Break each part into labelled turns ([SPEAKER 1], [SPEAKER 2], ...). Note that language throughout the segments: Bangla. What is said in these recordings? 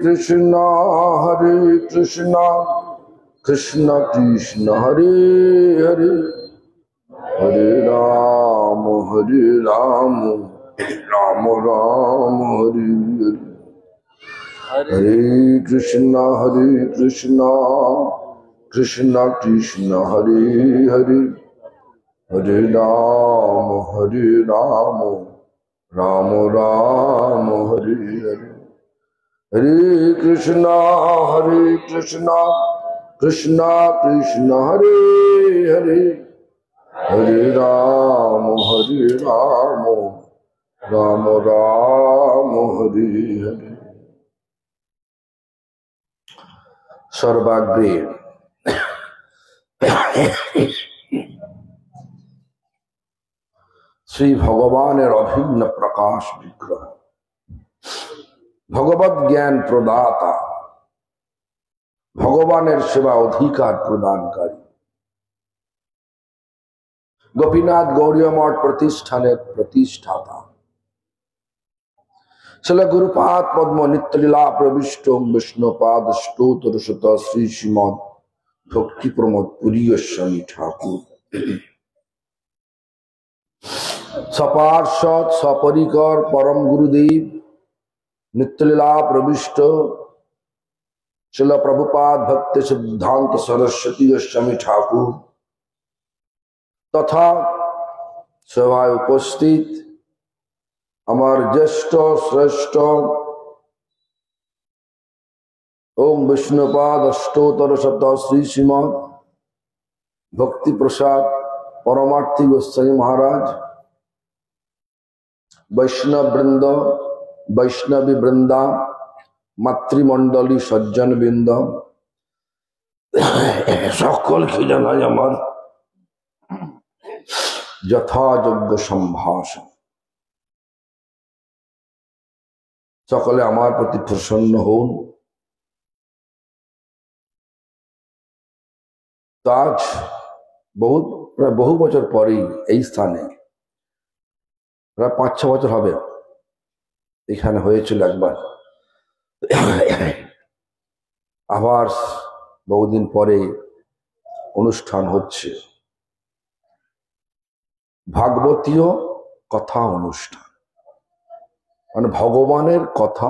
[SPEAKER 1] Krishna Hare Krishna Krishna Krishna Hare Hare Hare Ram Ram Ram Hare Hare Hare Krishna Krishna Krishna Hare Hare Hare Ram Ram Ram Hare Hare Hare Krishna Krishna Krishna Hare Hare Hare Ram Ram Ram Hare Hare सर्वाग्रे Shri भगवानेर अभिन्न प्रकाश विग्रह भगवत ज्ञान प्रदाता भगवानेर सेवा अधिकार प्रदानकारी गोपीनाथ गौड़ीय मठ प्रतिष्ठानेर प्रतिष्ठाता श्रील गुरुपाद पद्म नित्यलीला प्रविष्ट विष्णुपाद स्तोत्र शत श्री श्रीमद भक्ति प्रमोद पुरी गोस्वामी ठाकुर सपार्षद सपरिकर परम गुरुदेव नित्यलीला प्रविष्ट श्रील प्रभुपाद भक्ति सिद्धांत सरस्वती गोस्वामी ठाकुर तथा सभाय उपस्थित আমার জ্যেষ্ঠ শ্রেষ্ঠ ओम विष्णुपाद अष्टोत्तर शत श्री श्रीमद भक्ति प्रसाद परमार्थी गोस्वामी महाराज वैष्णव वृंद वैष्णवी वृंदा मातृमंडली सज्जन बृंद सकल की জানাই আমার যথাযোগ্য সম্ভাষণ সকলে আমার প্রতি প্রসন্ন হন তো আজ বহু বছর পরেই এই স্থানে প্রায় ৫-৬ বছর হবে এখানে হয়েছিল একবার আবার বহুদিন পরে অনুষ্ঠান হচ্ছে ভাগবতীয় কথা অনুষ্ঠান মানে ভগবানের কথা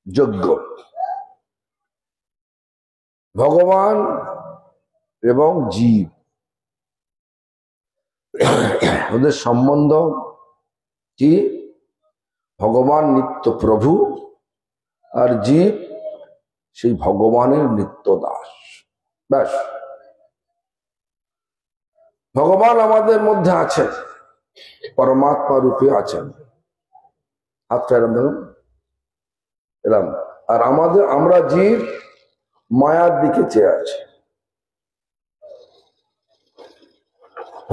[SPEAKER 1] যজ্ঞ ভগবান এবং জীব ওদের সম্বন্ধ কি ভগবান নিত্য প্রভু আর জীব সেই ভগবানের নিত্য দাস ব্যাস ভগবান আমাদের মধ্যে আছেন পরমাত্মা রূপে আছেন এলাম আর আমরা জীব মায়ার দিকে চেয়ে আছি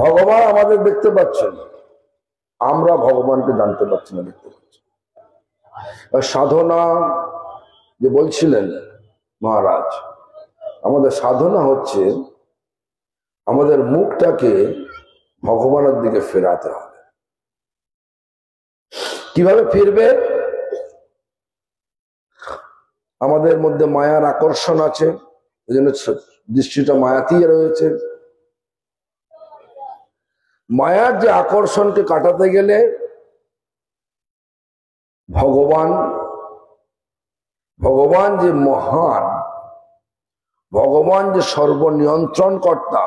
[SPEAKER 1] ভগবান আমাদের দেখতে পাচ্ছেন আমরা ভগবানকে জানতে পারছি না দেখতে পাচ্ছি সাধনা যে বলছিলেন মহারাজ আমাদের সাধনা হচ্ছে আমাদের মুখটাকে ভগবানের দিকে ফেরাতে হবে কিভাবে ফিরবে আমাদের মধ্যে মায়ার আকর্ষণ আছে এই জন্য দৃষ্টিটা মায়াতেই রয়েছে মায়ার যে আকর্ষণকে কাটাতে গেলে ভগবান যে মহান ভগবান যে সর্বনিয়ন্ত্রণ কর্তা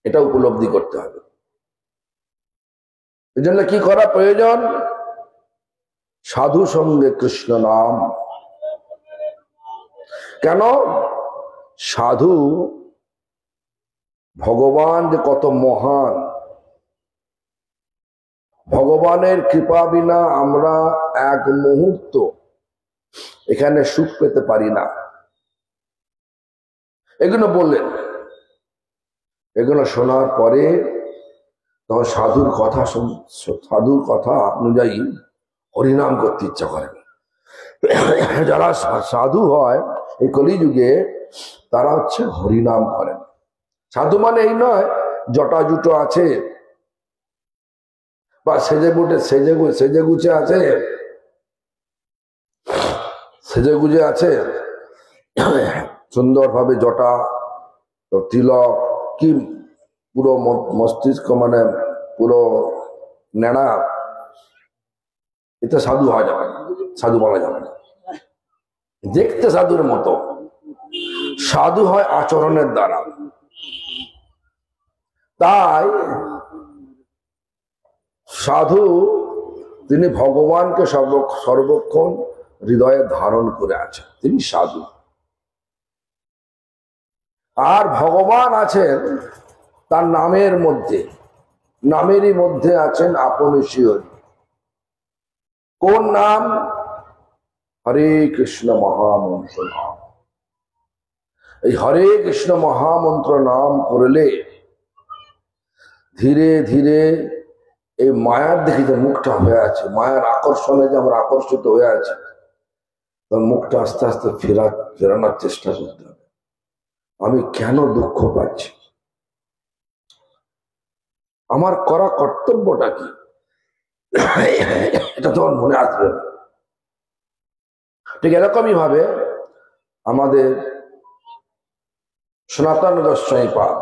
[SPEAKER 1] এটা উপলব্ধি করতে হবে এজন্য কি করা প্রয়োজন সাধু সঙ্গে কৃষ্ণ নাম কেন সাধু ভগবান যে কত মহান ভগবানের কৃপা বিনা আমরা এক মুহূর্ত এখানে সুখ পেতে পারি না এগুলো বললেন এগুলো শোনার পরে তখন সাধুর কথা অনুযায়ী হরিনাম করতে ইচ্ছা করেন যারা সাধু হয় এই কলিযুগে তারা হচ্ছে হরিনাম করেন সাধু মানে এই নয় জটা জুটো আছে বা সেজে গুছে আছে, সেজে গুজে আছে, সুন্দরভাবে জটা, তিলক, কি পুরো মস্তিষ্ক মানে পুরো নেড়া, এতে সাধু হওয়া যাবে না, সাধু বলা যাবে না। দেখতে সাধুর মতো, সাধু হয় আচরণের দ্বারা। তাই সাধু তিনি ভগবানকে সর্বক্ষণ হৃদয়ে ধারণ করে আছেন, তিনি সাধু। আর ভগবান আছেন তার নামের মধ্যে, নামেরই মধ্যে আছেন আপনি শিহরি। কোন নাম? হরে কৃষ্ণ মহামন্ত্র নাম। এই হরে কৃষ্ণ মহামন্ত্র নাম করলে ধীরে ধীরে এই মায়ার দিকে যে মুখটা হয়ে আছে, মায়ার আকর্ষণে যে আমরা আকর্ষিত হয়ে আছি, তার মুখটা আস্তে আস্তে ফেরানোর চেষ্টা করতে হবে। আমি কেন দুঃখ পাচ্ছি, আমার করা কর্তব্যটা কি, এটা তোমার মনে আসবে। ঠিক এরকমই ভাবে আমাদের সনাতন গোস্বামী পাদ,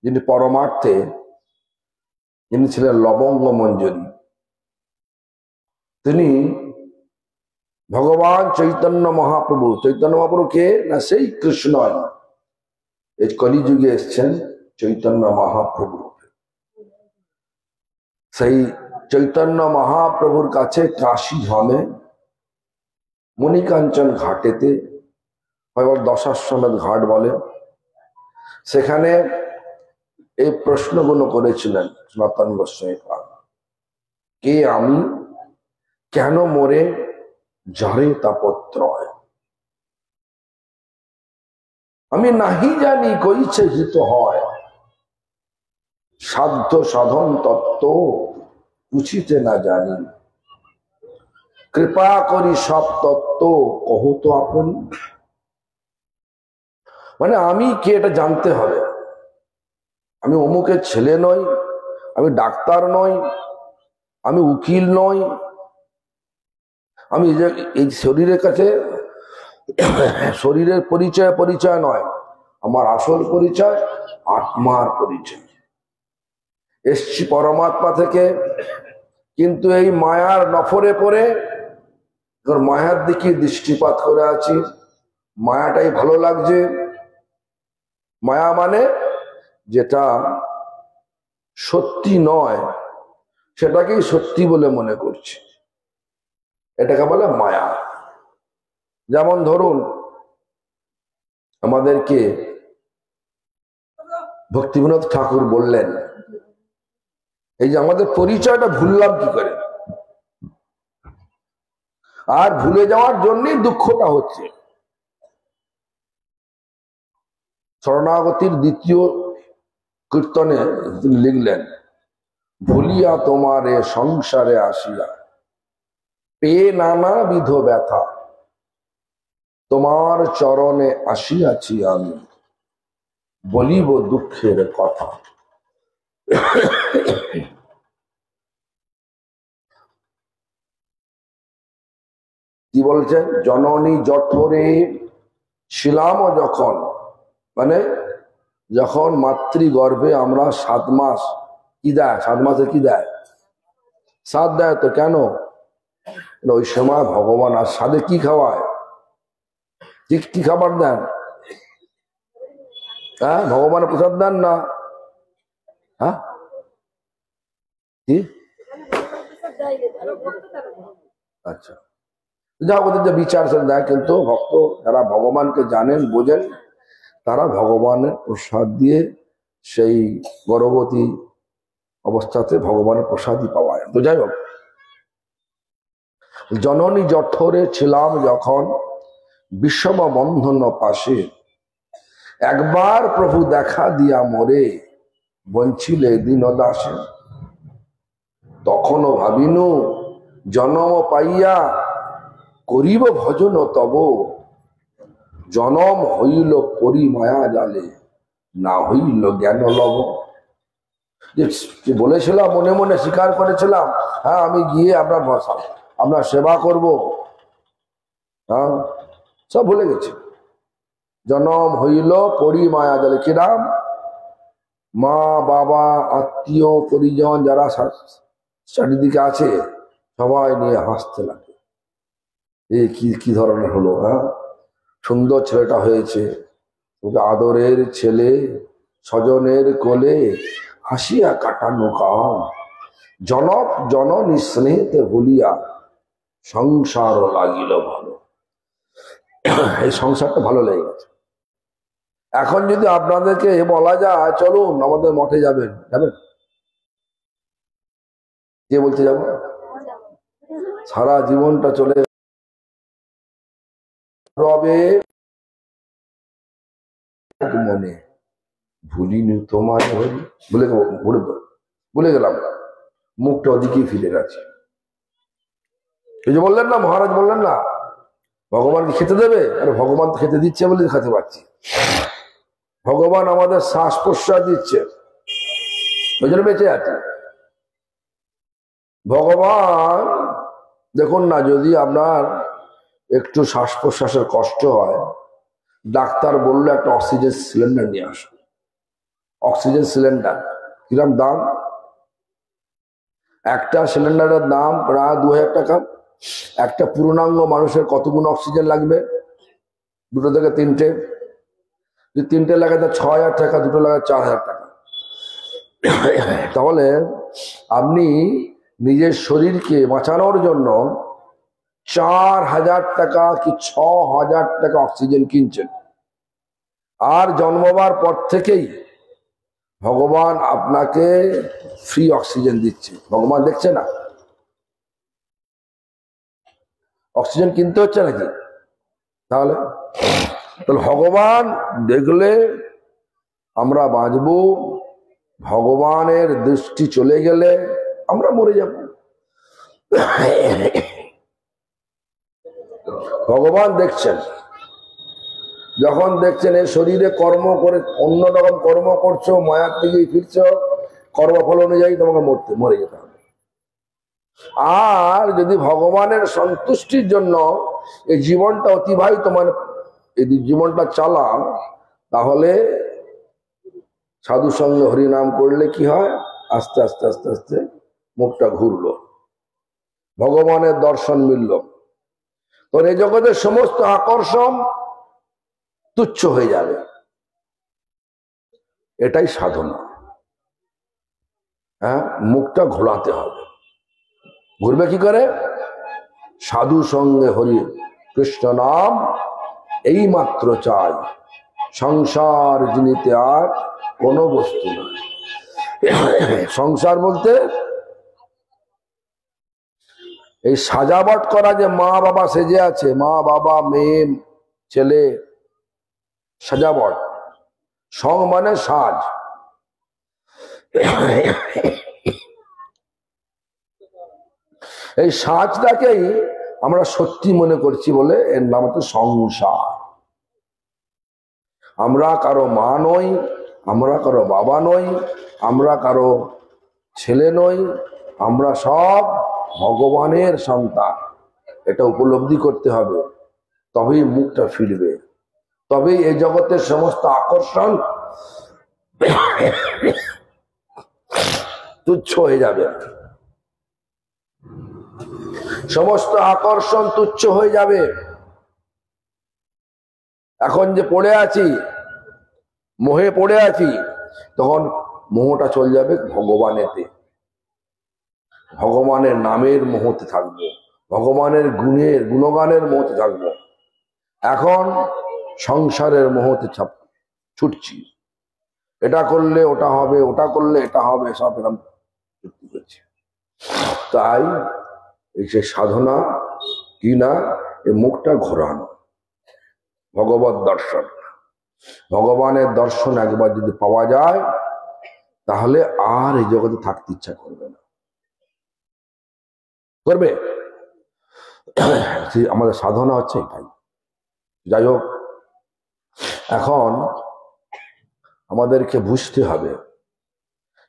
[SPEAKER 1] যিনি পরমার্থে যিনি ছিলেন লবঙ্গ মঞ্জুরি, তিনি ভগবান চৈতন্য মহাপ্রভু, চৈতন্য মহাপ্রভু কে না? সেই কৃষ্ণ এই কলিযুগে এসছেন চৈতন্য মহাপ্রভু। সেই চৈতন্য মহাপ্রভুর কাছে কাশী ধামে মণিকাঞ্চন ঘাটেতে, দশাশ্বমেধ ঘাট বলে, সেখানে এই প্রশ্নগুলো করেছিলেন সনাতন গোস্বামী পাদ। কে আমি, কেন মোরে যারে তাপত্রয়, আমি নাহি জানি কইছে হিত হয়, সাধ্য সাধন তত্ত্ব বুঝিতে না জানি, কৃপা করি সব তত্ত্ব কহ তো আপন। মানে আমি কে এটা জানতে হবে। আমি অমুকের ছেলে নই, আমি ডাক্তার নই, আমি উকিল নই, আমি এই শরীরের কাছে শরীরের পরিচয় নয়, আমার আসল পরিচয় আত্মার পরিচয়। এসছি পরমাত্মা থেকে, কিন্তু এই মায়ার নফরে পড়ে মায়ার দিকে দৃষ্টিপাত করে আছি, মায়াটাই ভালো লাগছে। মায়া মানে যেটা সত্যি নয় সেটাকেই সত্যি বলে মনে করছি, এটাকে বলে মায়া। যেমন ধরুন আমাদেরকে ভক্তিবিনোদ ঠাকুর বললেন, এই যে আমাদের পরিচয়টা ভুললাম কি করে, আর ভুলে যাওয়ার জন্যই দুঃখটা হচ্ছে। শরণাগতির দ্বিতীয় কীর্তনে তিনি লিখলেন, ভুলিয়া তোমারে সংসারে আসিয়া পেয়ে নানাবিধ ব্যথা, তোমার চরণে আসিয়াছি আমি বলিব দুঃখের কথা। কি বলছেন? জননী জঠরে ছিলাম যখন, মানে যখন মাতৃগর্ভে আমরা 7 মাস, কি দেয় 7 মাসে? কি দেয়? সাদ দেয়। তো কেন? ওই সময় ভগবান আর সাদে কি খাওয়ায়, কি খাবার দেন? হ্যাঁ, ভগবানের প্রসাদ দেন না? হ্যাঁ, কি? আচ্ছা, যা ওদের যে বিচার সে দেয়, কিন্তু ভক্ত যারা ভগবানকে জানেন বোঝেন, তারা ভগবানের প্রসাদ দিয়ে সেই গর্ভবতী অবস্থাতে ভগবানের প্রসাদই পাওয়া যায়। তো যাই হোক, জননী জঠরে ছিলাম যখন বিষম বন্ধন পাশে, একবার প্রভু দেখা দিয়া মোরে বঞ্চিলে দিন দাসে, তখনও ভাবিনু জনম পাইয়া করিব ভজন তব, জনম হইল পরিমায়া জালে না হইল জ্ঞান লব। যে বলেছিলাম, মনে মনে স্বীকার করেছিলাম, হ্যাঁ আমি গিয়ে আপনার সেবা করব, হ্যাঁ সব ভুলে গেছি। জনম হইল পরি মায়া জলে, কিরাম মা বাবা আত্মীয় পরিজন যারা চারিদিকে আছে সবাই নিয়ে হাসতে লাগে, এই কি ধরনের হলো, হ্যাঁ সুন্দর ছেলেটা হয়েছে, ওকে আদরের ছেলে স্বজনের কোলে হাসিয়া কাটানো কাম, জনক জননী স্নেহতে ভুলিয়া সংসার লাগিল ভালো। এই সংসারটা ভালো লেগে গেছে। এখন যদি আপনাদেরকে বলা যায় চলুন আমাদের মঠে যাবেন, যাবেন? কে বলতে যাব? সারা জীবনটা চলে রবে মনে ভুলিনি তোমার হরি, ভুলে গেলাম, মুখটা ওদিকেই ফিরে গেছে। এই যে বললেন না, মহারাজ বললেন না ভগবানকে খেতে দেবে, আরে ভগবান তো খেতে দিচ্ছে বলে খেতে পাচ্ছি। ভগবান আমাদের শ্বাস প্রশ্বাস দিচ্ছে, ওই জন্য বেঁচে আছে। ভগবান দেখুন না, যদি আপনার একটু শ্বাস প্রশ্বাসের কষ্ট হয়, ডাক্তার বললো একটা অক্সিজেন সিলিন্ডার নিয়ে আসো। অক্সিজেন সিলিন্ডার কিরম দাম? একটা সিলিন্ডারের দাম প্রায় 2000 টাকা। একটা পূর্ণাঙ্গ মানুষের কতগুণ অক্সিজেন লাগবে? 2 থেকে 3টে। যদি 3টে লাগে তা 6000 টাকা, 2টো লাগে 4000 টাকা। তাহলে আপনি নিজের শরীরকে বাঁচানোর জন্য 4000 টাকা কি 6000 টাকা অক্সিজেন কিনছেন। আর জন্মবার পর থেকেই ভগবান আপনাকে ফ্রি অক্সিজেন দিচ্ছে। ভগবান দেখছে না? অক্সিজেন কিনতে হচ্ছে নাকি? তাহলে ভগবান দেখলে আমরা বাঁচব, ভগবানের দৃষ্টি চলে গেলে আমরা মরে যাব। ভগবান দেখছেন, যখন দেখছেন এই শরীরে কর্ম করে অন্য রকম কর্ম করছো, মায়ার দিকেই ফিরছো, কর্মফল অনুযায়ী তোমাকে মরে যেতে হবে। আর যদি ভগবানের সন্তুষ্টির জন্য এই জীবনটা অতিবাহিত, মানে এই জীবনটা চালাও, তাহলে সাধু সঙ্গে হরিনাম করলে কি হয়, আস্তে আস্তে আস্তে আস্তে মুখটা ঘুরলো, ভগবানের দর্শন মিলল। তো এই জগতের সমস্ত আকর্ষণ তুচ্ছ হয়ে যাবে। এটাই সাধনা। হ্যাঁ, মুখটা ঘোরাতে হবে। ঘুরবে কি করে? সাধু সঙ্গে হরি কৃষ্ণ নাম এই মাত্র চাই, সংসার জিনিতে আর কোনো বস্তু নয়। সংসার বলতে এই সাজাবট করা, যে মা বাবা সেজে আছে, মা বাবা মেয়ে ছেলে, সাজাবট। সং মানে সাজ। এই সাজটাকেই আমরা সত্যি মনে করছি বলে এর নাম হচ্ছে সংসার। আমরা কারো মা নই, আমরা কারো বাবা নই, আমরা কারো ছেলে নই, আমরা সব ভগবানের সন্তান। এটা উপলব্ধি করতে হবে, তবেই মুখটা ফিরবে, তবেই এই জগতের সমস্ত আকর্ষণ তুচ্ছ হয়ে যাবে। সমস্ত আকর্ষণ তুচ্ছ হয়ে যাবে। এখন যে পড়ে আছি, মোহে পড়ে আছি, তখন মোহটা চলে যাবে ভগবানেতে। ভগবানের নামের মোহতে থাকবো, ভগবানের গুণগানের মোহতে থাকবো। এখন সংসারের মোহতে ছুটছি, এটা করলে ওটা হবে, ওটা করলে এটা হবে, সব এরকম করছি। তাই এই যে সাধনা কি না, এই মুখটা ঘোরানো, ভগবত দর্শন। ভগবানের দর্শন একবার যদি পাওয়া যায়, তাহলে আর এই জগতে থাকতে ইচ্ছা করবে না। করবে? আমাদের সাধনা হচ্ছে এটাই। যাই হোক, এখন আমাদেরকে বুঝতে হবে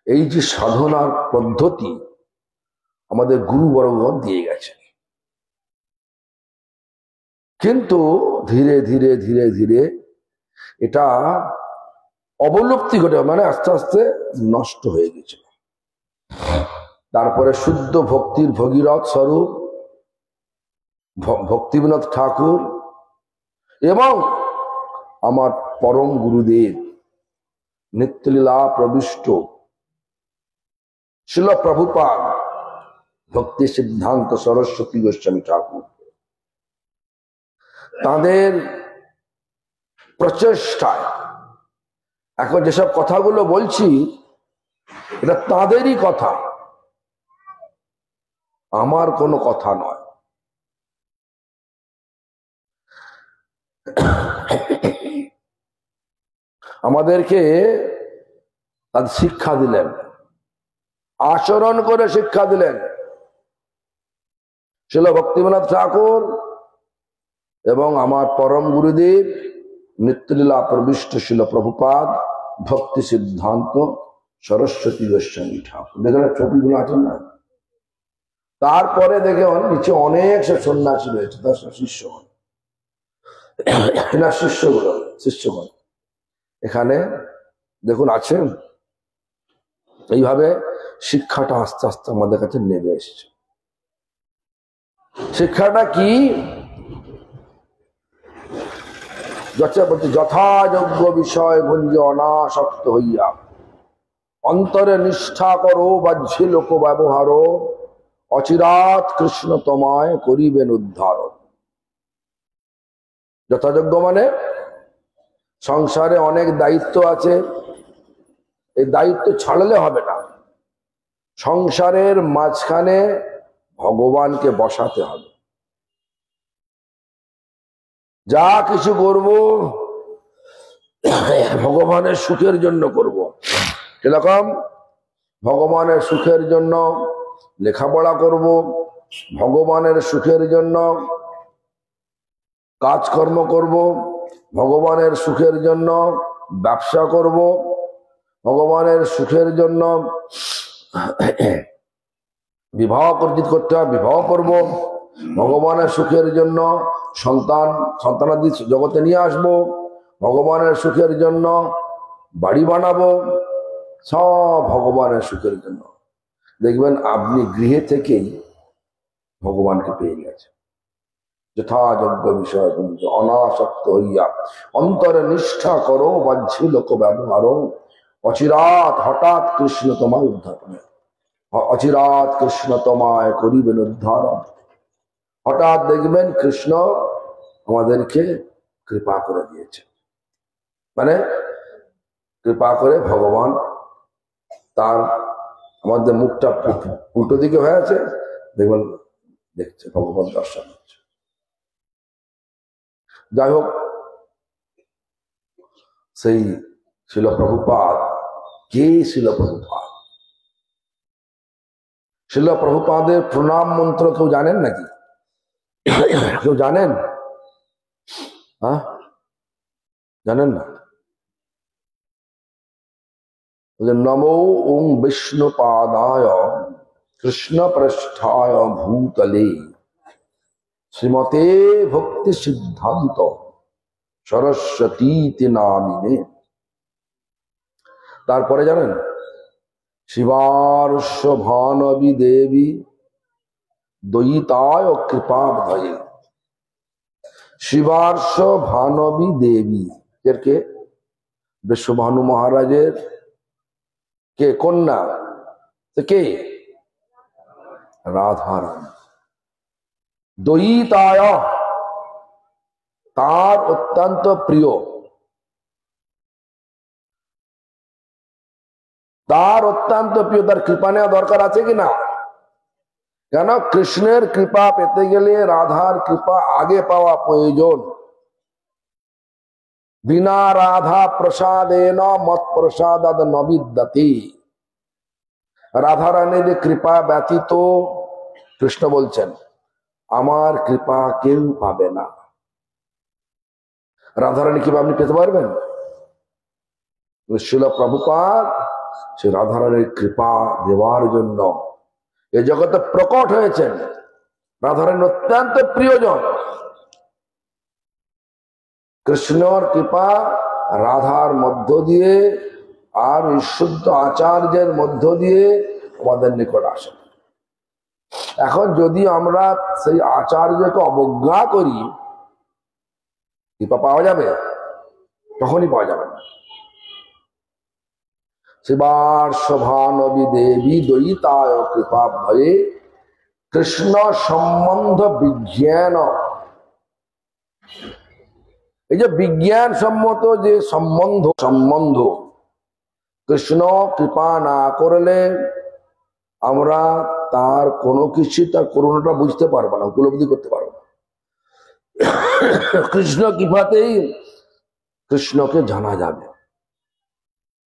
[SPEAKER 1] এই যে সাধনার পদ্ধতি আমাদের গুরু বরগণ দিয়ে গেছে, কিন্তু ধীরে ধীরে ধীরে ধীরে এটা অবলুপ্তি ঘটে, মানে আস্তে আস্তে নষ্ট হয়ে গেছে। তারপরে শুদ্ধ ভক্তির ভগীরথ স্বরূপ ভক্তিবিনোদ ঠাকুর এবং আমার পরম গুরুদেব নিত্যলীলা প্রবিষ্ট শিল প্রভুপাদ ভক্তি সিদ্ধান্ত সরস্বতী গোস্বামী ঠাকুর, তাদের প্রচেষ্টায় এখন যেসব কথাগুলো বলছি এটা তাদেরই কথা, আমার কোনো কথা নয়। আমাদেরকে শিক্ষা দিলেন, আচরণ করে শিক্ষা দিলেন শিল ভক্তিবিনোদ ঠাকুর এবং আমার পরম গুরুদেব নিত্যলীলা প্রবিষ্ট শিল প্রভুপাদ ভক্তি সিদ্ধান্ত সরস্বতী গোস্বামী ঠাকুর। দেখলেন ছবিগুলো আছেন না? তারপরে দেখে নিচে অনেক সব সন্ন্যাসী রয়েছে, তার সব শিষ্যগণ, শিষ্যগণ এখানে দেখুন আছেন। এইভাবে শিক্ষাটা আস্তে আস্তে আমাদের কাছে নেমে এসছে। শিক্ষাটা কি? বলছে যথাযোগ্য বিষয় ভুঞ্জ অনাসক্ত হইয়া অন্তরে নিষ্ঠা করো বাহ্যে লোক ব্যবহার অচিরাৎ কৃষ্ণ তোমায় করিবেন উদ্ধার। যথাযোগ্য মানে সংসারে অনেক দায়িত্ব আছে, এই দায়িত্ব ছাড়লে হবে না। সংসারের মাঝখানে ভগবানকে বসাতে হবে। যা কিছু করব ভগবানের সুখের জন্য করব। এরকম ভগবানের সুখের জন্য লেখাপড়া করব, ভগবানের সুখের জন্য কাজকর্ম করব, ভগবানের সুখের জন্য ব্যবসা করব, ভগবানের সুখের জন্য বিবাহ করতে হবে, বিবাহ করব, ভগবানের সুখের জন্য সন্তানাদি জগতে নিয়ে আসব, ভগবানের সুখের জন্য বাড়ি বানাবো, সব ভগবানের সুখের জন্য। দেখবেন আপনি গৃহে থেকেই ভগবানকে পেয়ে গেছে। যথাযোগ্য বিষয় অনাসক্ত হইয়া অন্তরে নিষ্ঠা করো বাহ্যে লোক ব্যবহার অচিরাৎ হঠাৎ কৃষ্ণ তোমায় উদ্ধার করে, অচিরাৎ কৃষ্ণ তোমায় করিবেন উদ্ধার। হঠাৎ দেখবেন কৃষ্ণ আমাদেরকে কৃপা করে দিয়েছে, মানে কৃপা করে ভগবান তার আমাদের মুখটা উল্টো দিকে হয়ে আছে, দেখবেন দেখছে ভগবান দর্শন হচ্ছে। যাই হোক, সেই শিল প্রভুপাদ কে? শিল প্রভুপাদ, শিল প্রভুপাদের প্রণাম মন্ত্র কেউ জানেন নাকি? কেউ জানেন? হ্যাঁ, জানেন না? নমো ওং বিষ্ণুপাদায় কৃষ্ণ পৃষ্ঠায় ভূতলে শ্রীমতে ভক্তি সিদ্ধান্ত সরস্বতী নামিনে। তারপরে জানেন, শিবার্ষ ভানবী দেবী দয়িতায় কৃপাবধয়ে। শিবার্ষ ভানবী দেবী এর কে? বিশ্বভানু মহারাজের কে কন্যা, কে? রাধারানী। দয়িতায় তার অত্যন্ত প্রিয়, তার অত্যন্ত প্রিয়, তার কৃপা নেওয়া দরকার আছে কিনা? কেন? কৃষ্ণের কৃপা পেতে গেলে রাধার কৃপা আগে পাওয়া প্রয়োজন। বিনা রাধা প্রসাদেন মত প্রসাদাদ ন বিদ্যতে। রাধারানীর কৃপা ব্যতীত কৃষ্ণ বলছেন আমার কৃপা কেউ পাবে না। রাধারানী কৃপা আপনি পেতে পারবেন? শিল প্রভুপাদ সে রাধারানীর কৃপা দেওয়ার জন্য এ জগতে প্রকট হয়েছেন। রাধারানীর অত্যন্ত প্রিয়জন। কৃষ্ণর কৃপা রাধার মধ্য দিয়ে আর বিশুদ্ধ আচার্যের মধ্য দিয়ে আমাদের নিকট আসে। এখন যদি আমরা সেই আচার্যকে অবজ্ঞা করি, কৃপা পাওয়া যাবে? তখনই পাওয়া যাবে না। শিবার শোভানবী দেবী দয়িতায় কৃপা ভয়ে কৃষ্ণ সম্বন্ধ বিজ্ঞান। এই যে বিজ্ঞান সম্মত যে সম্বন্ধ কৃষ্ণ কৃপা না করলে আমরা তার কোনো কিছু, তার করুণাটা বুঝতে পারবো না, উপলব্ধি করতে পারবো না। কৃষ্ণ কৃপাতেই কৃষ্ণকে জানা যাবে।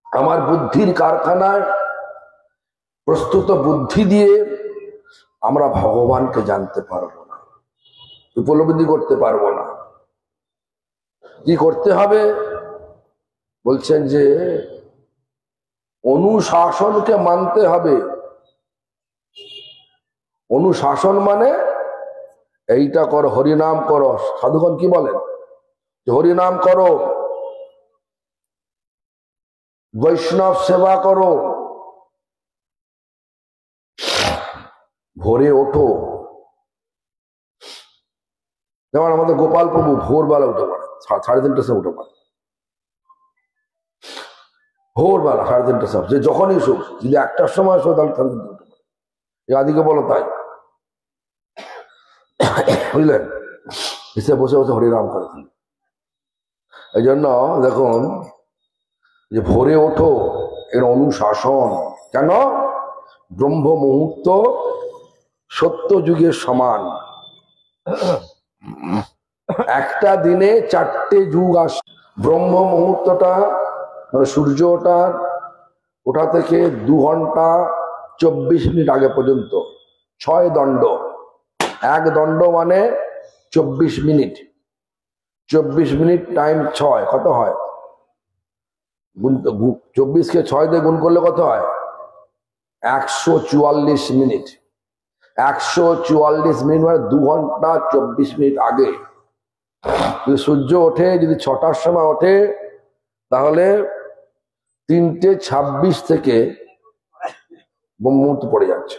[SPEAKER 1] আমার বুদ্ধির কারখানায় প্রস্তুত বুদ্ধি দিয়ে আমরা ভগবানকে জানতে পারবো না, উপলব্ধি করতে পারবো না। কি করতে হবে? বলছেন যে অনুশাসনকে মানতে হবে। অনুশাসন মানে এইটা করো, হরিনাম করো। সাধুগণ কি বলেন? হরিনাম করো, বৈষ্ণব সেবা করো, ভোরে ওঠো। যেমন আমাদের গোপাল প্রভু ভোরবেলা উঠে পড়ে, 3:30টার সময় উঠে পড়ে। ভোরবেলা 3:30টার সময়, যে যখনই শোক, যদি 1টার সময় শো তাহলে 3:30 উঠে পড়ে। এই আদিকে বলো তাই, বুঝলেন? এসে বসে বসে হরিনাম করে। এই জন্য দেখুন যে ভোরে ওঠো এর অনুশাসন। কেন? ব্রহ্ম মুহূর্ত সত্য যুগের সমান। একটা দিনে 4টে যুগ আসে। ব্রহ্ম মুহূর্তটা সূর্য ওঠা থেকে 2 ঘন্টা 24 মিনিট আগে পর্যন্ত 6 দণ্ড। 1 দণ্ড মানে 24 মিনিট। 24 মিনিট টাইম 6 কত হয়? 24কে 6 দিয়ে গুণ করলে কত হয়? 144 মিনিট। 144 মিনিট মানে 2 ঘন্টা 24 মিনিট আগে যদি সূর্য ওঠে, যদি 6টার সময় ওঠে, তাহলে 3:26 থেকে মুহূর্ত পড়ে যাচ্ছে।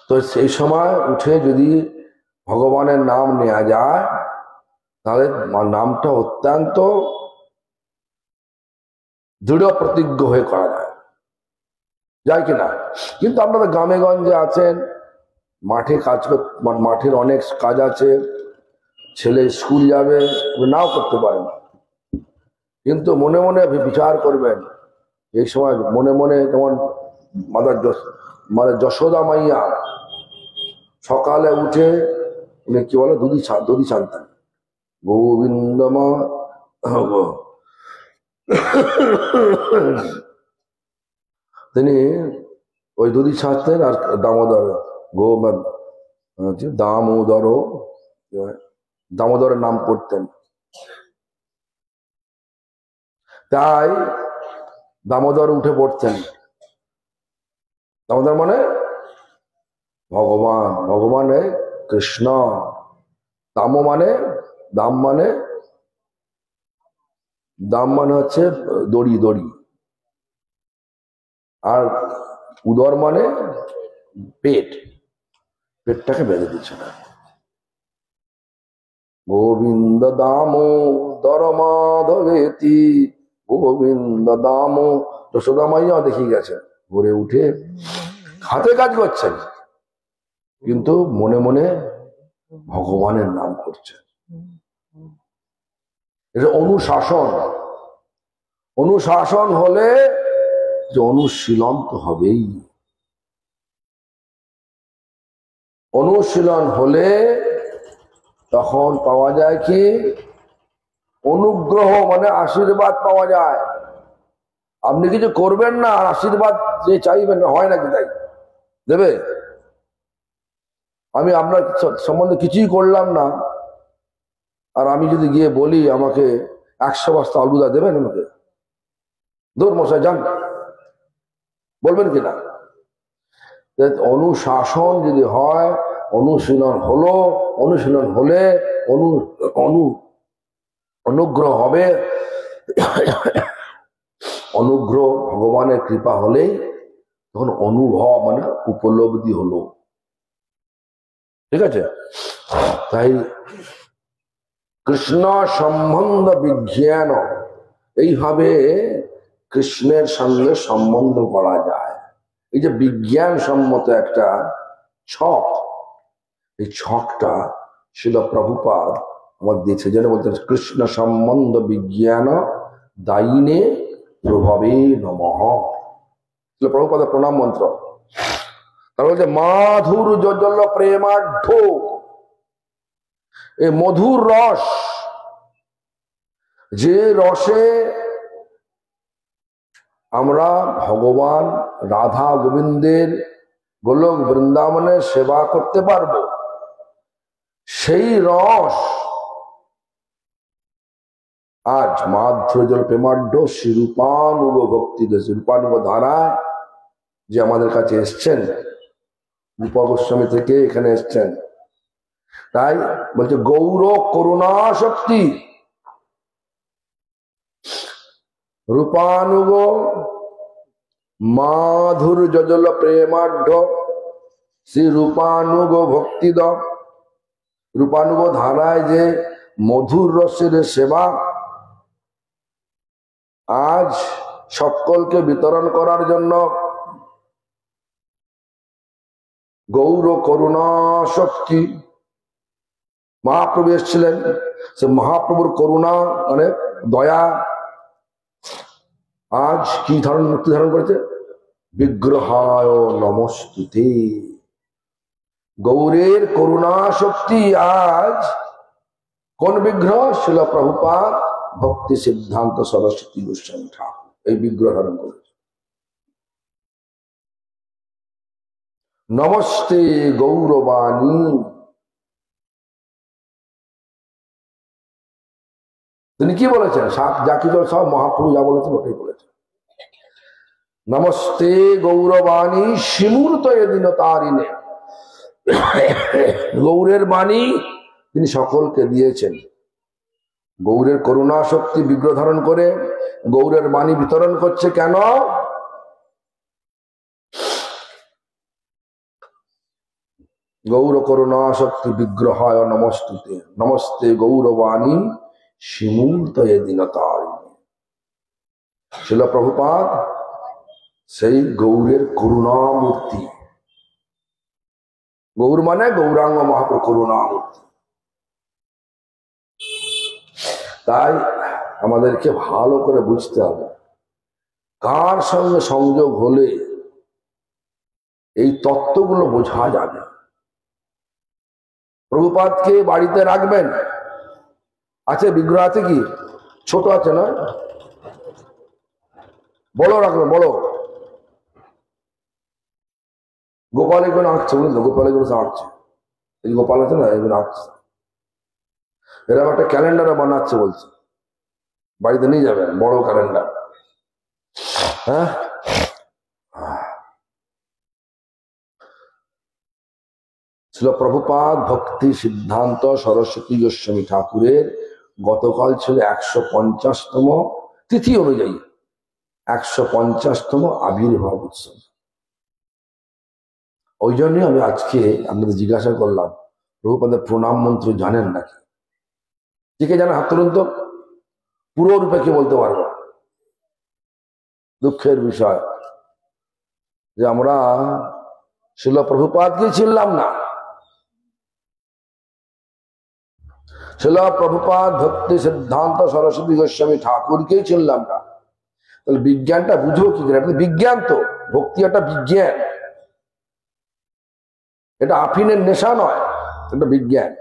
[SPEAKER 1] তো সেই সময় উঠে যদি ভগবানের নাম নেওয়া যায়, তাহলে নামটা অত্যন্ত দৃঢ় প্রতিজ্ঞ হয়ে করা যায় কিনা? কিন্তু আপনারা গ্রামে গঞ্জে আছেন, মাঠে মাঠের অনেক কাজ আছে, ছেলে স্কুল যাবে, নাও করতে পারেন। কিন্তু মনে মনে বিচার করবেন, এই সময় মনে মনে, যেমন যশোদা মাইয়া সকালে উঠে উনি কি বলে, দধি ছানতেন। গোবিন্দমা তিনি ওই দধি ছাঁচতেন আর দামোদরের নাম করতেন। তাই দামোদর উঠে পড়তেন। দামোদর মানে ভগবান, ভগবানে কৃষ্ণ। দাম মানে হচ্ছে দড়ি। আর উদর মানে পেটটাকে বেঁধে দিচ্ছে না। গোবিন্দ দামোদর মাধবেতি, গোবিন্দ যশোদা মাইয়া দেখি গেছেন, ভোরে উঠে হাতে কাজ করছেন, কিন্তু মনে মনে ভগবানের নাম করছেন। এটা অনুশাসন হলে যে অনুশীলন তো হবেই। অনুশীলন হলে তখন পাওয়া যায় কি? অনুগ্রহ মানে আশীর্বাদ পাওয়া যায়। আপনি কিছু করবেন না আর আশীর্বাদ যে চাইবেন না, হয় নাকি? তাই দেবে? আমি আপনার সম্বন্ধে কিছুই করলাম না, আর আমি যদি গিয়ে বলি আমাকে 100 বস্তা আলুদা দেবেন আমাকে? দূর মশাই যান, বলবেন কিনা? অনুশাসন যদি হয়, অনুশীলন হলো, অনুশীলন হলে অনুগ্রহ হবে, অনুগ্রহ ভগবানের কৃপা হলেই তখন অনুভব মানে উপলব্ধি হলো। ঠিক আছে? তাই কৃষ্ণ সম্বন্ধ বিজ্ঞান, এইভাবে কৃষ্ণের সঙ্গে সম্বন্ধ করা যায়। এই যে বিজ্ঞান সম্মত একটা ছক, এই ছকটা শিল প্রভুপাদ আমার দিয়েছে, যেন বলতেন কৃষ্ণ সম্বন্ধ বিজ্ঞান দায়িনে প্রভাবে নমঃ। শিল প্রভুপাদের প্রণাম মন্ত্র। তার বলছে মাধুর যোজল প্রেমাঢ্য, এই মধুর রস, যে রসে আমরা ভগবান রাধা গোবিন্দের গোলক বৃন্দাবনে সেবা করতে পারবো, সেই রস আজ মাধুর্য প্রেমাঢ্য শ্রীরূপানুগ ভক্তি, শ্রীরূপানুগ ধারায় যে আমাদের কাছে এসছেন, রূপা গোস্বামী থেকে এখানে এসছেন, তাই বলছে গৌর করুণা শক্তি রূপানুগ মাধুর যজল প্রেমাঢ্য শ্রী রূপানুগ ভক্তিদ। রূপানুগ ধারায় যে মধুর রসের সেবা আজ সকলকে বিতরণ করার জন্য গৌর করুণা শক্তি মহাপ্রভু এসেছিলেন। সে মহাপ্রভুর করুণা মানে দয়া আজ কি মূর্তি ধারণ করেছে? বিগ্রহায় নমস্তুতে। গৌরের করুণা শক্তি আজ কোন বিগ্রহ? শিল প্রভুপাদ ভক্তি সিদ্ধান্ত সরস্বতী গোস্বামী ঠাকুর এই বিগ্রহ ধারণ করেছে। নমস্তে গৌরবাণী। তিনি কি বলেছেন? যা কিছু সব মহাপ্রভু যা বলেছেন ওটাই বলেছেন। নমস্তে গৌরবাণী শিমূর্ত এদিন তারিণে। গৌরের বাণী তিনি সকলকে দিয়েছেন। গৌরের করুণা শক্তি বিগ্রহ ধারণ করে গৌরের বাণী বিতরণ করছে। কেন? গৌর করুণা শক্তি বিগ্রহায় নমস্তুতে। নমস্তে গৌরবাণী শিমূর্ত এদিন তারিণে। শিল প্রভুপাদ সেই গৌরের করুণা মূর্তি। গৌর মানে গৌরাঙ্গ মহাপ্রভু করুণা মূর্তি। তাই আমাদেরকে ভালো করে বুঝতে হবে কার সঙ্গে সংযোগ হলে এই তত্ত্বগুলো বোঝা যাবে। প্রভুপাদকে বাড়িতে রাখবেন, আছে বিগ্রহ আছে কি? ছোট আছে না? বড় রাখবেন, বড়। গোপাল এগুলো আঁকছে, বুঝলো? গোপাল এগুলো আঁকছে, এই গোপাল আছে না, এগুলো আঁকছে। এরকম একটা ক্যালেন্ডারও বানাচ্ছে বলছে, বাড়িতে নিয়ে যাবেন বড় ক্যালেন্ডার। হ্যাঁ, ছিল প্রভুপাদ ভক্তি সিদ্ধান্ত সরস্বতী গোস্বামী ঠাকুরের গতকাল ছিল 150তম তিথি অনুযায়ী 150তম আবির্ভাব উৎসব। ওই জন্যই আমি আজকে আপনাদের জিজ্ঞাসা করলাম প্রভুপাদের প্রণাম মন্ত্র জানেন নাকি? কে জানেন হাত তুলুন তো। পুরো রূপে কে বলতে পারবো? দুঃখের বিষয় যে আমরা শিল প্রভুপাদকে চিনলাম না। শিল প্রভুপাদ ভক্তি সিদ্ধান্ত সরস্বতী গোস্বামী ঠাকুরকেই চিনলাম না। তাহলে বিজ্ঞানটা বুঝবো কি করে? বিজ্ঞান তো, ভক্তি একটা বিজ্ঞান, এটা আফিনের নেশা নয়, এটা বিজ্ঞান।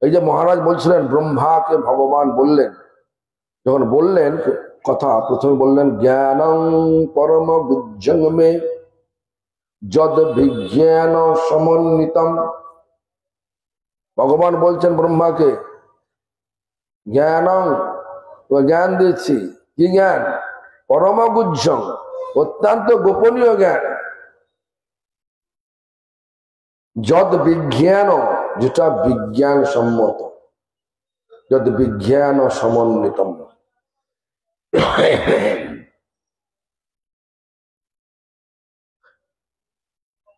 [SPEAKER 1] এই যে মহারাজ বলছিলেন ব্রহ্মাকে ভগবান বললেন, যখন বললেন কথা প্রথমে বললেন জ্ঞানং পরম গুজ্জং মে যদ বিজ্ঞান সমন্বিতম। ভগবান বলছেন ব্রহ্মাকে জ্ঞানং, জ্ঞান দিচ্ছি। কি জ্ঞান? পরম গুহ্যং, অত্যন্ত গোপনীয় জ্ঞান, যদ বিজ্ঞান, যেটা বিজ্ঞান সম্মত, যদ বিজ্ঞান সমন্বিতম,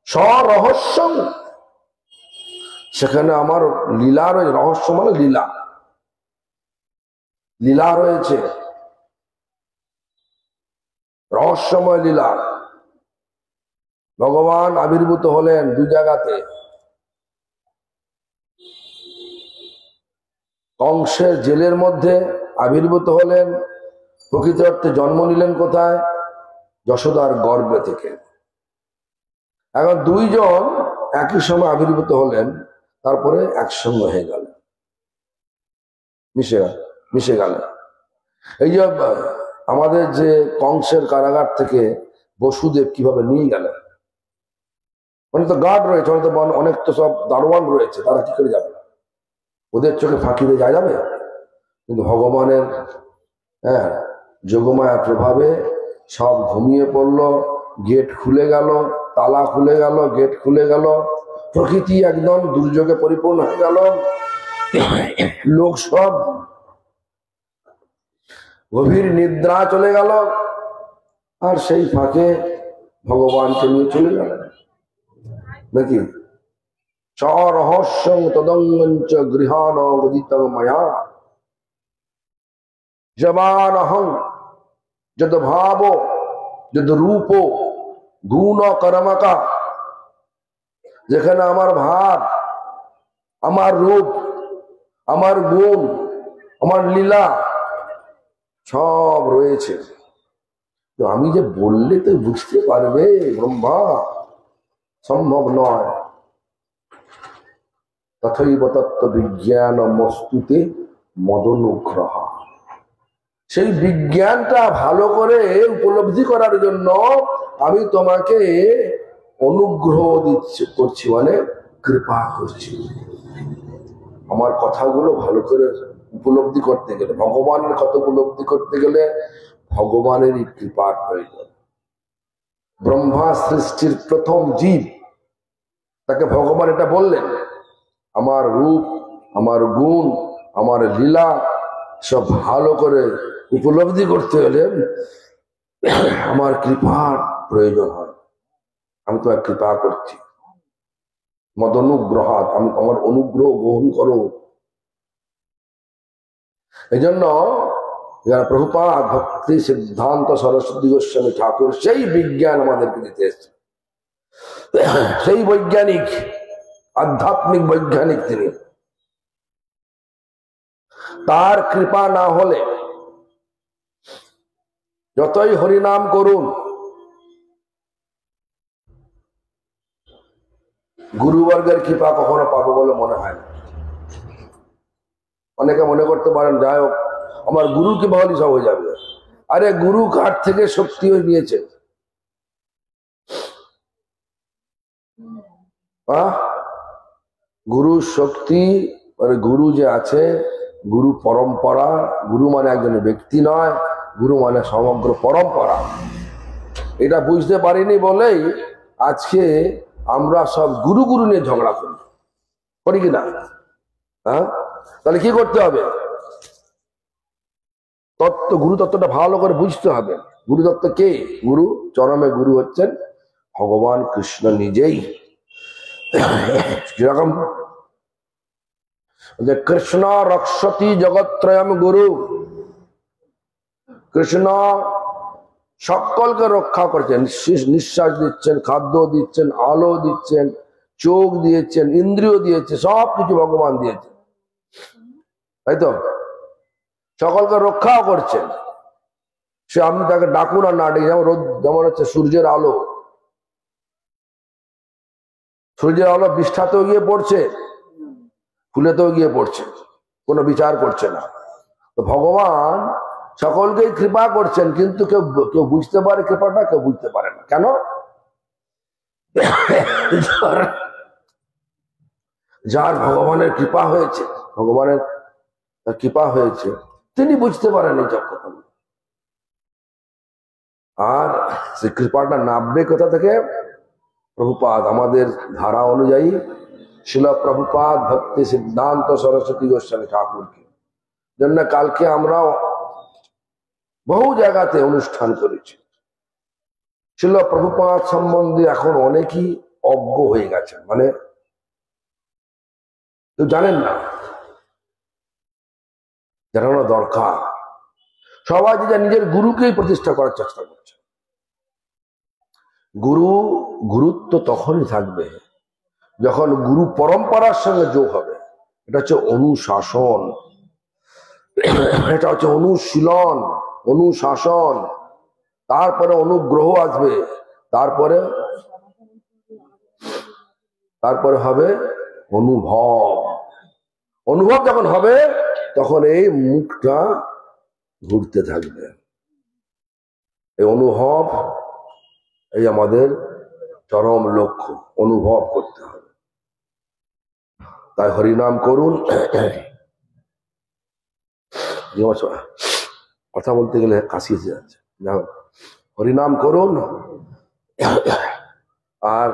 [SPEAKER 1] স্বরহস্য, সেখানে আমার লীলা রয়েছে। রহস্য মানে লীলা, লীলা রয়েছে, রহস্যময় লীলা। ভগবান আবির্ভূত হলেন দু জায়গাতে, কংসের জেলের মধ্যে আবির্ভূত হলেন, প্রকৃত অর্থে জন্ম নিলেন কোথায়? যশোদার গর্ভে থেকে। এখন দুইজন একই সময় আবির্ভূত হলেন, তারপরে একসঙ্গে হয়ে গেল, মিশে গেল। এই যে আমাদের যে কংসের কারাগার থেকে বসুদেব কিভাবে নিয়ে গেলেন, অনেক তো গার্ড রয়েছে, অনেক তো সব দারোয়ান রয়েছে, তারা কি করে যাবে? ওদের চোখে ফাঁকি দিয়ে যাবে? কিন্তু ভগবানের যোগমায়ার প্রভাবে সব ঘুমিয়ে পড়লো, গেট খুলে গেল, তালা খুলে গেল, গেট খুলে গেল, প্রকৃতি একদম দুর্যোগে পরিপূর্ণ হয়ে গেল, লোক সব গভীর নিদ্রা চলে গেল, আর সেই ফাঁকে ভগবানকে নিয়ে চলে গেল নাকি? স্বরহস্যং তদঙ্গঞ্চ গৃহাণ গদিতং মায়া জবানহং যদ ভাব যদ রূপ গুণ কর্মকা। যেখানে আমার ভাব, আমার রূপ, আমার গুণ, আমার লীলা সব রয়েছে, তো আমি যে বললে তো বুঝতে পারবে ব্রহ্মা? সম্ভব নয়। তথৈব তত্ত্ব বিজ্ঞান মস্তুতে মদনুগ্রহ। সেই বিজ্ঞানটা ভালো করে উপলব্ধি করার জন্য আমি তোমাকে অনুগ্রহ করছি, মানে কৃপা করছি। আমার কথাগুলো ভালো করে উপলব্ধি করতে গেলে, ভগবানের কথা উপলব্ধি করতে গেলে ভগবানেরই কৃপার প্রয়োজন। ব্রহ্মা সৃষ্টির প্রথম জীব, তাকে ভগবান এটা বললেন, আমার রূপ, আমার গুণ, আমার লীলা সব ভালো করে উপলব্ধি করতে হলে আমার কৃপার প্রয়োজন হয়। আমি তোমার কৃপা করছি, মদ অনুগ্রহাত, আমি আমার অনুগ্রহ গ্রহণ করো। এই জন্য যারা প্রভুপাদ ভক্তি সিদ্ধান্ত সরস্বতী গোস্বামী ঠাকুর সেই বিজ্ঞান আমাদেরকে দিতে এসেছে। সেই বৈজ্ঞানিক, আধ্যাত্মিক বৈজ্ঞানিক তিনি। তার কৃপা না হলে যতই হরিনাম করুন, গুরুবর্গের কৃপা কখনো পাবো বলে মনে হয় না। অনেকে মনে করতে পারেন যাই হোক আমার গুরু কৃপা হলে সব হয়ে যাবে। আরে গুরু কাঠ থেকে শক্তি হয়ে নিয়েছে, গুরু শক্তি, মানে গুরু যে আছে, গুরু পরম্পরা। গুরু মানে একজন ব্যক্তি নয়, গুরু মানে সমগ্র পরম্পরা। এটা বুঝতে পারিনি বলেই আজকে আমরা সব গুরু গুরু নিয়ে ঝগড়া করি কিনা? তাহলে কি করতে হবে? তত্ত্ব, গুরু তত্ত্বটা ভালো করে বুঝতে হবে। গুরু তত্ত্ব কে? গুরু চরমে গুরু হচ্ছেন ভগবান কৃষ্ণ নিজেই। যেরকম যে কৃষ্ণ রক্ষতি জগত্রয়ম গুরু, কৃষ্ণ সকলকে রক্ষা করছেন, নিঃশ্বাস দিচ্ছেন, খাদ্য দিচ্ছেন, আলো দিচ্ছেন, চোখ দিয়েছেন, ইন্দ্রিয় দিয়েছে, সবকিছু ভগবান দিয়েছে, তাই তো? সকলকে রক্ষাও করছেন। সে আপনি তাকে ডাকুন আর না ডাকুন, যেমন রোদ, যেমন হচ্ছে সূর্যের আলো, সূর্যের আলো বিষ্ঠাতেও গিয়ে পড়ছে, ফুলেতেও গিয়ে পড়ছে, কোনো বিচার করছে না। তো ভগবান সকলকেই কৃপা করছেন, কিন্তু কেউ কেউ বুঝতে পারে কৃপাটা, কেউ বুঝতে পারে না। কেন? যার ভগবানের কৃপা হয়েছে, ভগবানের কৃপা হয়েছে, তিনি বুঝতে পারেন এই জগৎ। আর সেই কৃপাটা নামবে কোথা থেকে? প্রভুপাদ আমাদের ধারা অনুযায়ী শিল প্রভুপাদ ভক্তি সিদ্ধান্ত সরস্বতী গোস্বামী ঠাকুরকে জন্য কালকে আমরা বহু জায়গাতে অনুষ্ঠান করেছি। শিল প্রভুপাদ সম্বন্ধে এখন অনেকেই অজ্ঞ হয়ে গেছে, মানে কেউ জানেন না, জানানো দরকার। সবাই যে নিজের গুরুকেই প্রতিষ্ঠা করার চেষ্টা করছে। গুরুত্ব তখনই থাকবে যখন গুরু পরম্পরার সঙ্গে যোগ হবে। এটা হচ্ছে অনুশাসন, এটা হচ্ছে অনুশীলন, অনুশাসন, তারপরে অনুগ্রহ আসবে, তারপরে হবে অনুভব। অনুভব যখন হবে তখন এই মুখটা ঘুরতে থাকবে। এই অনুভব, এই আমাদের চরম লক্ষ্য, অনুভব করতে হবে। তাই হরিনাম করুন। কথা বলতে গেলে কাশি এসে যাচ্ছে। হরিনাম করুন আর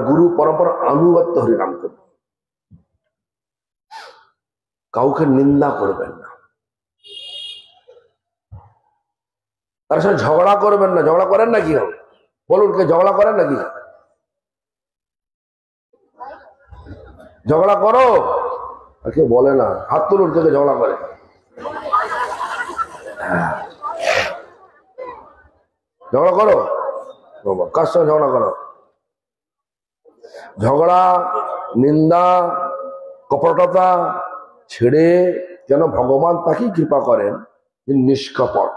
[SPEAKER 1] গুরু পরম্পরা আনুগত্য হরিনাম করুন। কাউকে নিন্দা করবেন না, তার সাথে ঝগড়া করবেন না। ঝগড়া করেন নাকি? বলুন, কে ঝগড়া করেন নাকি? ঝগড়া করো? আর কেউ বলে না। হাত তুলুন কে ঝগড়া করে। ঝগড়া করো? কার সঙ্গে ঝগড়া করো? ঝগড়া, নিন্দা, কপটতা ছেড়ে যেন ভগবান তাকেই কৃপা করেন যিনি নিষ্কপট।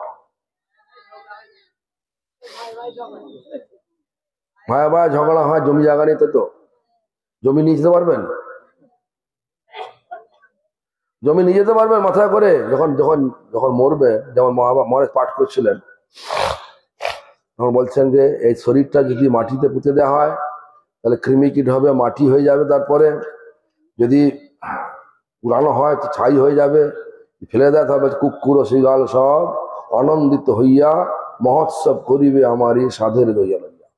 [SPEAKER 1] ভাই ভাই ঝগড়া হয়, জমি জায়গা নিতে। তো জমি নিয়ে যেতে পারবেন? জমি নিয়ে যেতে পারবেন মাথায় করে? যখন যখন যখন মরবে, যেমন মহারাজ পাঠ করছিলেন, তখন বলছেন যে এই শরীরটা যদি মাটিতে পুঁতে দেওয়া হয় তাহলে কৃমিকীট হবে, মাটি হয়ে যাবে। তারপরে যদি পুরানো হয় তো ছাই হয়ে যাবে। ফেলে দেয় তবে কুকুর ও শৃগাল সব আনন্দিত হইয়া মহোৎসব করিবে আমারই সাধের লইয়া লইয়া।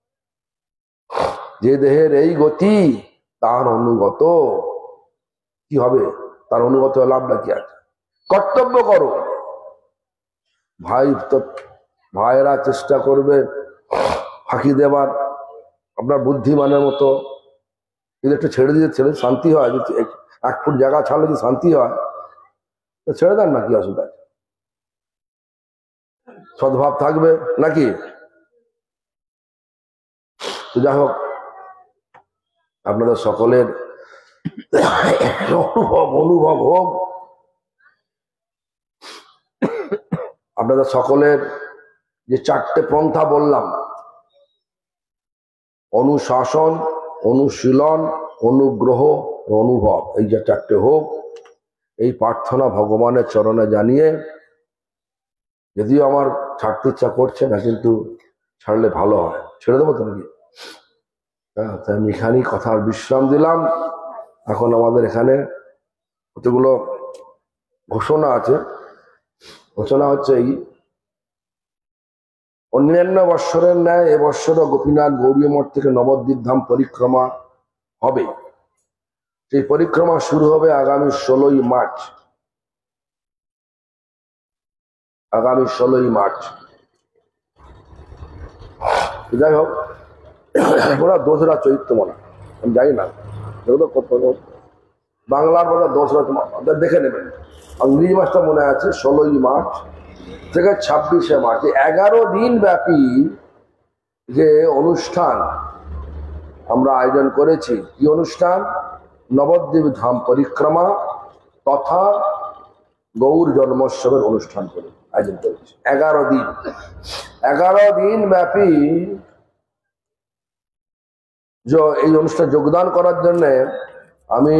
[SPEAKER 1] যে দেহের এই গতি তার অনুগত কি হবে? তার অনুগত লাভটা কি আছে? কর্তব্য করো। ভাইয়েরা চেষ্টা করবে ফাঁকি দেবার আপনার বুদ্ধিমানের মতো। যদি একটু ছেড়ে দিতে ছেড়ে শান্তি হয়, যদি 1 ফুট জায়গা ছাড়লে যদি শান্তি হয় তো ছেড়ে দেন না, কি অসুবিধা? সদ্ভাব থাকবে নাকি? তো যাই হোক, আপনাদের সকলের অনুভব হোক। আপনাদের সকলের যে 4টে পন্থা বললাম, অনুশাসন, অনুশীলন, অনুগ্রহ, অনুভব, এই যে 4টে হোক, এই প্রার্থনা ভগবানের চরণে জানিয়ে, যদিও আমার ছাড়তে ইচ্ছা করছে না, কিন্তু ছাড়লে ভালো হয়। ছেড়ে দেবো তো নাকি? হ্যাঁ, তাই আমি এখানেই কথার বিশ্রাম দিলাম। এখন আমাদের এখানে কতগুলো ঘোষণা আছে। ঘোষণা হচ্ছে এই, অন্যান্য বৎসরের ন্যায় এবৎসরও গোপীনাথ গৌরীয় মঠ থেকে নবদ্বীপ ধাম পরিক্রমা হবে। সেই পরিক্রমা শুরু হবে আগামী 16ই মার্চ। আগামী 16ই মার্চ। যাই হোক, ওরা 2রা চৈত্র মনে, আমি জানি না, বাংলার মনে 2রা দেখে নেবেন। ইংরেজি মাসটা মনে আছে 16ই মার্চ থেকে 26শে মার্চ। 11 দিন ব্যাপী যে অনুষ্ঠান আমরা আয়োজন করেছি, কি অনুষ্ঠান? নবদ্বীপ ধাম পরিক্রমা তথা গৌর জন্মোৎসবের অনুষ্ঠান করে আয়োজন করেছি। 11 দিন ব্যাপী এই অনুষ্ঠানে যোগদান করার জন্য আমি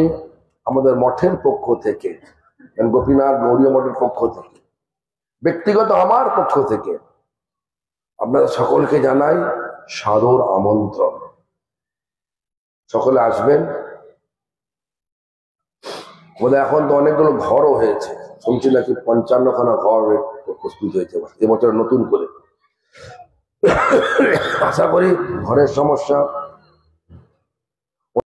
[SPEAKER 1] আমাদের মঠের পক্ষ থেকে, গোপীনাথ গৌরীয় মঠের পক্ষ থেকে, ব্যক্তিগত আমার পক্ষ থেকে আপনাদের সকলকে জানাই সাদর আমন্ত্রণ। সকলে আসবেন। বোধহয় এখন তো অনেকগুলো ঘরও হয়েছে, শুনছি নাকি 55খানা ঘর প্রস্তুত হয়েছে এবছর নতুন করে। আশা করি ঘরের সমস্যা